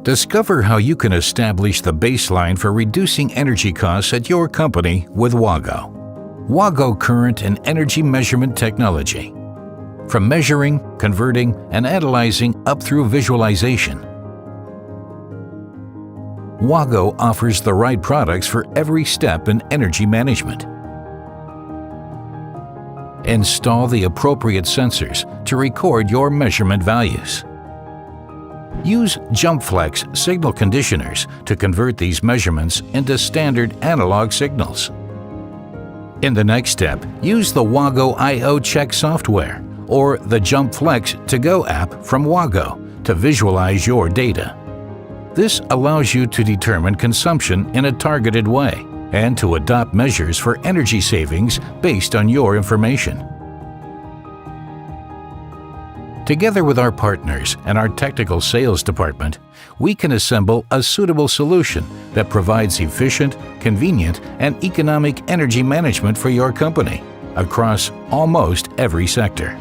Discover how you can establish the baseline for reducing energy costs at your company with WAGO. WAGO Current and Energy Measurement Technology. From measuring, converting, and analyzing up through visualization, WAGO offers the right products for every step in energy management. Install the appropriate sensors to record your measurement values. Use JumpFlex signal conditioners to convert these measurements into standard analog signals. In the next step, use the WAGO-I Check software or the JumpFlex To-Go app from WAGO to visualize your data. This allows you to determine consumption in a targeted way and to adopt measures for energy savings based on your information. Together with our partners and our technical sales department, we can assemble a suitable solution that provides efficient, convenient, and economic energy management for your company across almost every sector.